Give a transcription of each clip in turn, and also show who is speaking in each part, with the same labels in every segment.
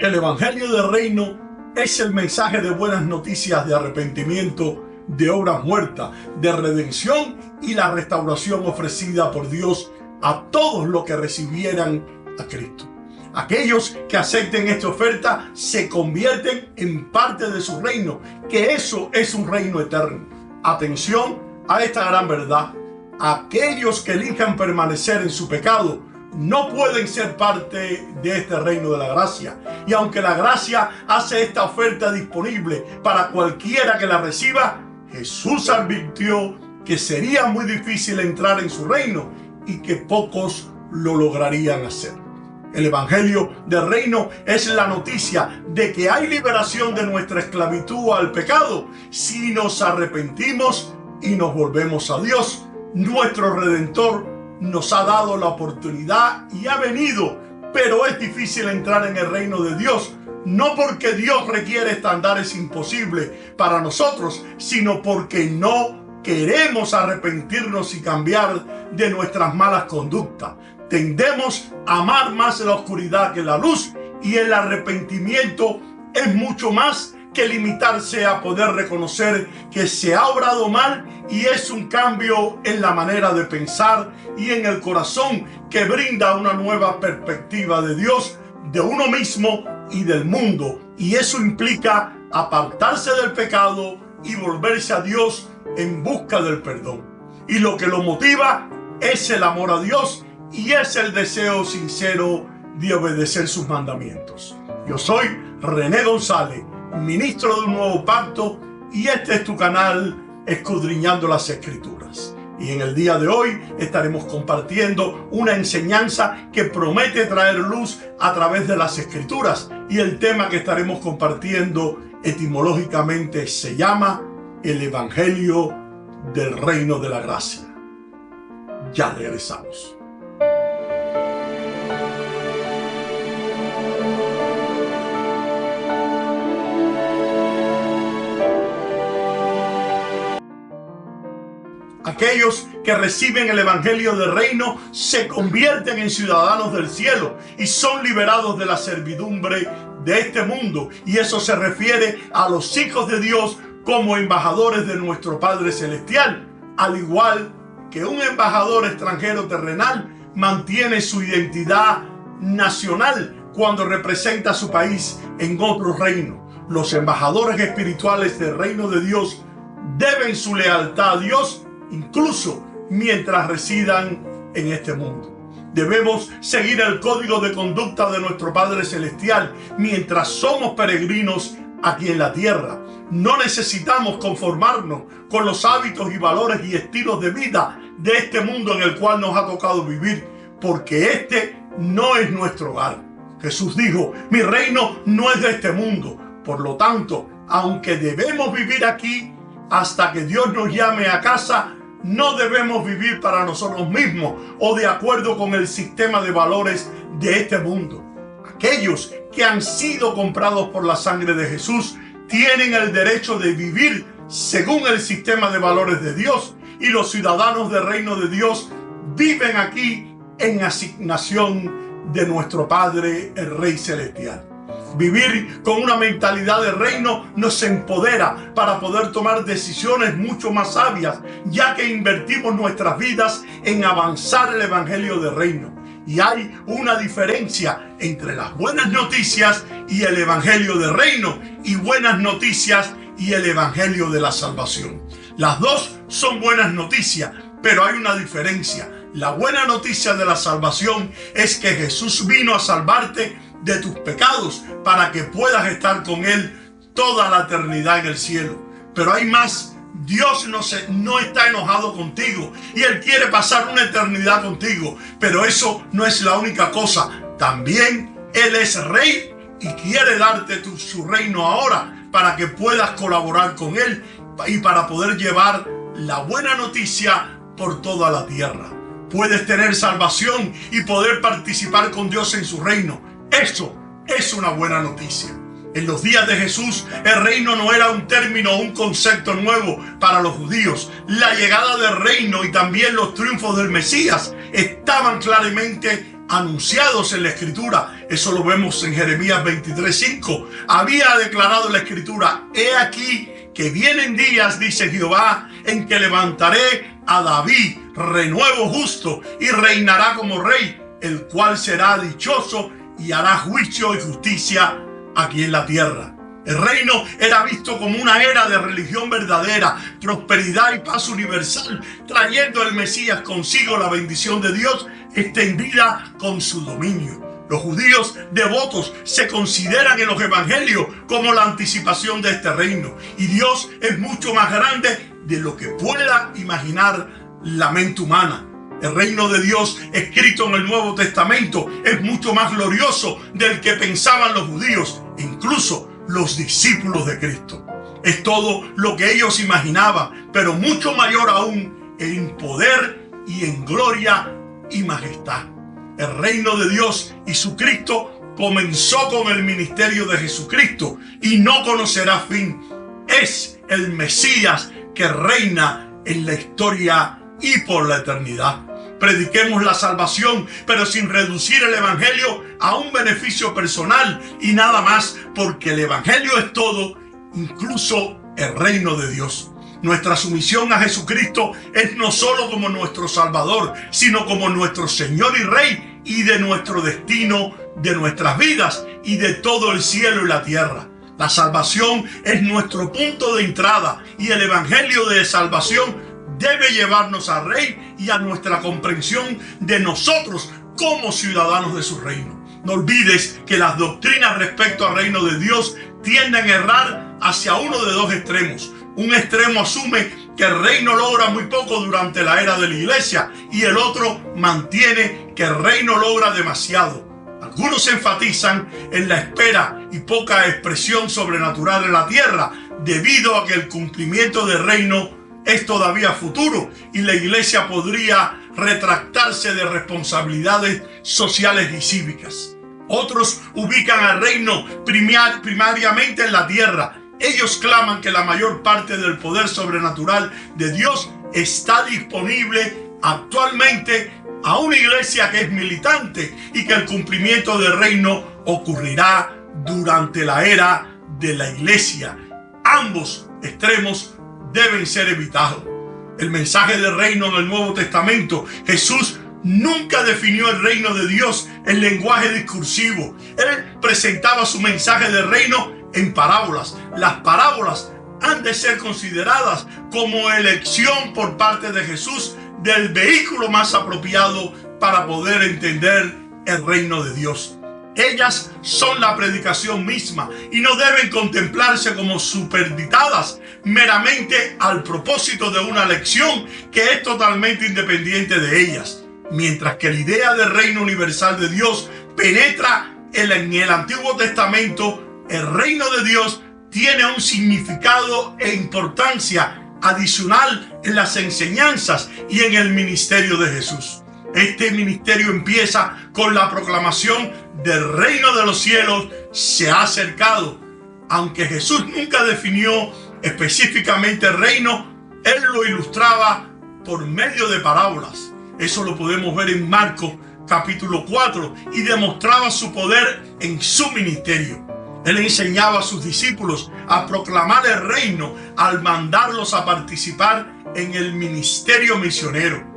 Speaker 1: El Evangelio del Reino es el mensaje de buenas noticias de arrepentimiento, de obras muertas, de redención y la restauración ofrecida por Dios a todos los que recibieran a Cristo. Aquellos que acepten esta oferta se convierten en parte de su reino, que eso es un reino eterno. Atención a esta gran verdad. Aquellos que elijan permanecer en su pecado no pueden ser parte de este reino de la gracia. Y aunque la gracia hace esta oferta disponible para cualquiera que la reciba, Jesús advirtió que sería muy difícil entrar en su reino y que pocos lo lograrían hacer. El Evangelio del Reino es la noticia de que hay liberación de nuestra esclavitud al pecado si nos arrepentimos y nos volvemos a Dios. Nuestro Redentor nos ha dado la oportunidad y ha venido, pero es difícil entrar en el reino de Dios, no porque Dios requiere estándares imposibles para nosotros, sino porque no queremos arrepentirnos y cambiar de nuestras malas conductas. Tendemos a amar más la oscuridad que la luz, y el arrepentimiento es mucho más que limitarse a poder reconocer que se ha obrado mal, y es un cambio en la manera de pensar y en el corazón que brinda una nueva perspectiva de Dios, de uno mismo y del mundo. Y eso implica apartarse del pecado y volverse a Dios en busca del perdón. Y lo que lo motiva es el amor a Dios y es el deseo sincero de obedecer sus mandamientos. Yo soy René González, ministro de un nuevo pacto, y este es tu canal Escudriñando las Escrituras. Y en el día de hoy estaremos compartiendo una enseñanza que promete traer luz a través de las Escrituras, y el tema que estaremos compartiendo etimológicamente se llama el Evangelio del Reino de la Gracia. Ya regresamos. Aquellos que reciben el Evangelio del Reino se convierten en ciudadanos del cielo y son liberados de la servidumbre de este mundo. Y eso se refiere a los hijos de Dios como embajadores de nuestro Padre Celestial. Al igual que un embajador extranjero terrenal mantiene su identidad nacional cuando representa a su país en otro reino, los embajadores espirituales del reino de Dios deben su lealtad a Dios incluso mientras residan en este mundo. Debemos seguir el código de conducta de nuestro Padre Celestial mientras somos peregrinos aquí en la tierra. No necesitamos conformarnos con los hábitos y valores y estilos de vida de este mundo en el cual nos ha tocado vivir, porque este no es nuestro hogar. Jesús dijo: mi reino no es de este mundo. Por lo tanto, aunque debemos vivir aquí hasta que Dios nos llame a casa, no debemos vivir para nosotros mismos o de acuerdo con el sistema de valores de este mundo. Aquellos que han sido comprados por la sangre de Jesús tienen el derecho de vivir según el sistema de valores de Dios, y los ciudadanos del reino de Dios viven aquí en asignación de nuestro Padre, el Rey Celestial. Vivir con una mentalidad de reino nos empodera para poder tomar decisiones mucho más sabias, ya que invertimos nuestras vidas en avanzar el Evangelio del Reino. Y hay una diferencia entre las buenas noticias y el Evangelio del Reino, y buenas noticias y el Evangelio de la salvación. Las dos son buenas noticias, pero hay una diferencia. La buena noticia de la salvación es que Jesús vino a salvarte de tus pecados para que puedas estar con Él toda la eternidad en el cielo. Pero hay más. Dios no está enojado contigo y Él quiere pasar una eternidad contigo. Pero eso no es la única cosa. También Él es Rey y quiere darte su reino ahora para que puedas colaborar con Él y para poder llevar la buena noticia por toda la tierra. Puedes tener salvación y poder participar con Dios en su reino. Eso es una buena noticia. En los días de Jesús, el reino no era un término o un concepto nuevo para los judíos. La llegada del reino y también los triunfos del Mesías estaban claramente anunciados en la Escritura. Eso lo vemos en Jeremías 23:5. Había declarado la Escritura: he aquí que vienen días, dice Jehová, en que levantaré a David renuevo justo y reinará como rey, el cual será dichoso y hará juicio y justicia aquí en la tierra. El reino era visto como una era de religión verdadera, prosperidad y paz universal, trayendo el Mesías consigo la bendición de Dios extendida con su dominio. Los judíos devotos se consideran en los evangelios como la anticipación de este reino, y Dios es mucho más grande de lo que pueda imaginar la mente humana. El reino de Dios escrito en el Nuevo Testamento es mucho más glorioso del que pensaban los judíos, incluso los discípulos de Cristo. Es todo lo que ellos imaginaban, pero mucho mayor aún en poder y en gloria y majestad. El reino de Dios y su Cristo comenzó con el ministerio de Jesucristo y no conocerá fin. Es el Mesías que reina en la historia y por la eternidad. Prediquemos la salvación, pero sin reducir el evangelio a un beneficio personal y nada más, porque el evangelio es todo, incluso el reino de Dios. Nuestra sumisión a Jesucristo es no solo como nuestro Salvador, sino como nuestro Señor y Rey, y de nuestro destino, de nuestras vidas y de todo el cielo y la tierra. La salvación es nuestro punto de entrada, y el evangelio de salvación debe llevarnos al Rey y a nuestra comprensión de nosotros como ciudadanos de su reino. No olvides que las doctrinas respecto al reino de Dios tienden a errar hacia uno de dos extremos. Un extremo asume que el reino logra muy poco durante la era de la iglesia, y el otro mantiene que el reino logra demasiado. Algunos enfatizan en la espera y poca expresión sobrenatural en la tierra, debido a que el cumplimiento del reino es todavía futuro y la iglesia podría retractarse de responsabilidades sociales y cívicas. Otros ubican al reino primariamente en la tierra. Ellos claman que la mayor parte del poder sobrenatural de Dios está disponible actualmente a una iglesia que es militante, y que el cumplimiento del reino ocurrirá durante la era de la iglesia. Ambos extremos deben ser evitados. El mensaje del reino en el Nuevo Testamento, Jesús nunca definió el reino de Dios en lenguaje discursivo. Él presentaba su mensaje de reino en parábolas. Las parábolas han de ser consideradas como elección por parte de Jesús del vehículo más apropiado para poder entender el reino de Dios. Ellas son la predicación misma y no deben contemplarse como superditadas meramente al propósito de una lección que es totalmente independiente de ellas. Mientras que la idea del reino universal de Dios penetra en el Antiguo Testamento, el reino de Dios tiene un significado e importancia adicional en las enseñanzas y en el ministerio de Jesús. Este ministerio empieza con la proclamación del reino de los cielos se ha acercado. Aunque Jesús nunca definió específicamente el reino, Él lo ilustraba por medio de parábolas. Eso lo podemos ver en Marcos capítulo 4, y demostraba su poder en su ministerio. Él enseñaba a sus discípulos a proclamar el reino al mandarlos a participar en el ministerio misionero.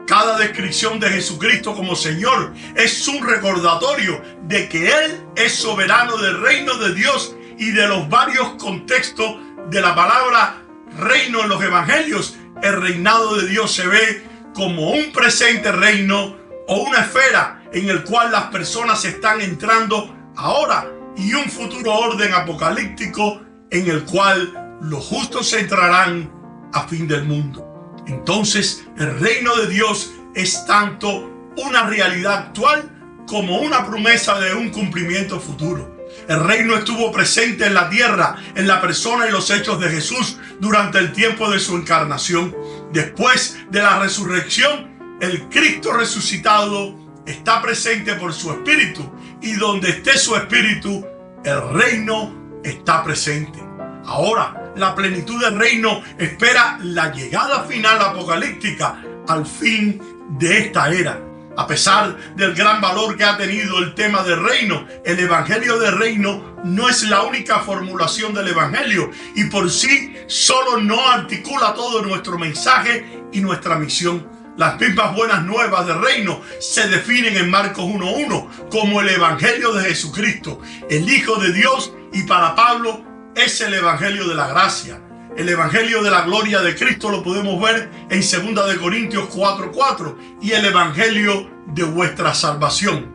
Speaker 1: Cada descripción de Jesucristo como Señor es un recordatorio de que Él es soberano del reino de Dios y de los varios contextos de la palabra reino en los evangelios. El reinado de Dios se ve como un presente reino o una esfera en el cual las personas están entrando ahora, y un futuro orden apocalíptico en el cual los justos entrarán a fin del mundo. Entonces, el reino de Dios es tanto una realidad actual como una promesa de un cumplimiento futuro. El reino estuvo presente en la tierra, en la persona y los hechos de Jesús durante el tiempo de su encarnación. Después de la resurrección, el Cristo resucitado está presente por su Espíritu, y donde esté su Espíritu, el reino está presente. Ahora, la plenitud del reino espera la llegada final apocalíptica al fin de esta era. A pesar del gran valor que ha tenido el tema del reino, el evangelio del reino no es la única formulación del evangelio y por sí solo no articula todo nuestro mensaje y nuestra misión. Las mismas buenas nuevas del reino se definen en Marcos 1:1 como el evangelio de Jesucristo, el Hijo de Dios, y para Pablo es el evangelio de la gracia. El evangelio de la gloria de Cristo lo podemos ver en 2 Corintios 4:4 y el evangelio de vuestra salvación.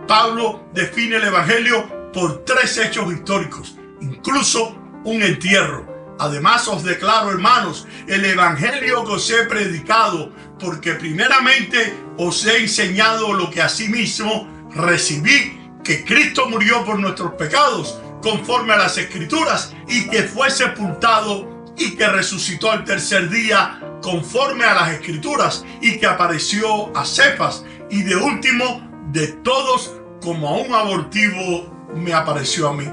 Speaker 1: Pablo define el evangelio por 3 hechos históricos, incluso un entierro. Además os declaro, hermanos, el evangelio que os he predicado, porque primeramente os he enseñado lo que asimismo recibí, que Cristo murió por nuestros pecados, conforme a las Escrituras, y que fue sepultado y que resucitó al tercer día conforme a las Escrituras, y que apareció a Cefas, y de último de todos como a un abortivo me apareció a mí.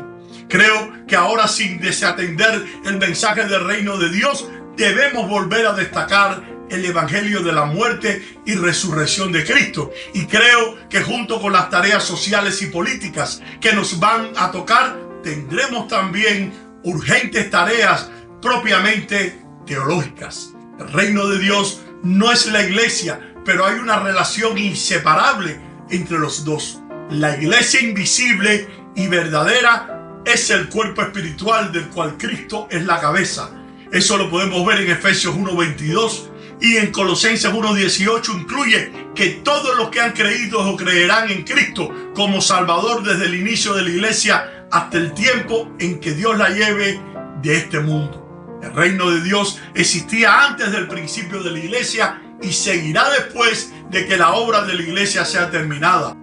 Speaker 1: Creo que ahora, sin desatender el mensaje del reino de Dios, debemos volver a destacar el evangelio de la muerte y resurrección de Cristo, y creo que junto con las tareas sociales y políticas que nos van a tocar, tendremos también urgentes tareas propiamente teológicas. El reino de Dios no es la iglesia, pero hay una relación inseparable entre los dos. La iglesia invisible y verdadera es el cuerpo espiritual del cual Cristo es la cabeza. Eso lo podemos ver en Efesios 1:22 y en Colosenses 1:18 incluye que todos los que han creído o creerán en Cristo como Salvador desde el inicio de la iglesia hasta el tiempo en que Dios la lleve de este mundo. El reino de Dios existía antes del principio de la iglesia y seguirá después de que la obra de la iglesia sea terminada.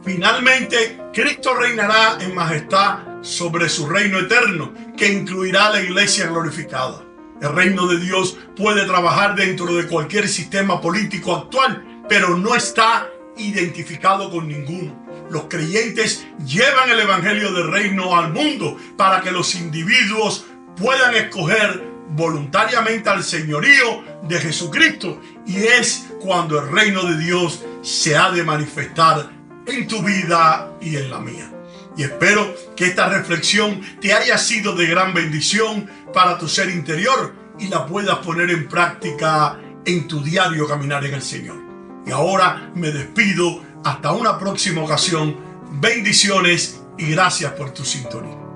Speaker 1: Finalmente, Cristo reinará en majestad sobre su reino eterno, que incluirá la iglesia glorificada. El reino de Dios puede trabajar dentro de cualquier sistema político actual, pero no está identificado con ninguno. Los creyentes llevan el evangelio del reino al mundo para que los individuos puedan escoger voluntariamente al señorío de Jesucristo, y es cuando el reino de Dios se ha de manifestar en tu vida y en la mía. Y espero que esta reflexión te haya sido de gran bendición para tu ser interior y la puedas poner en práctica en tu diario caminar en el Señor. Y ahora me despido hasta una próxima ocasión. Bendiciones y gracias por tu sintonía.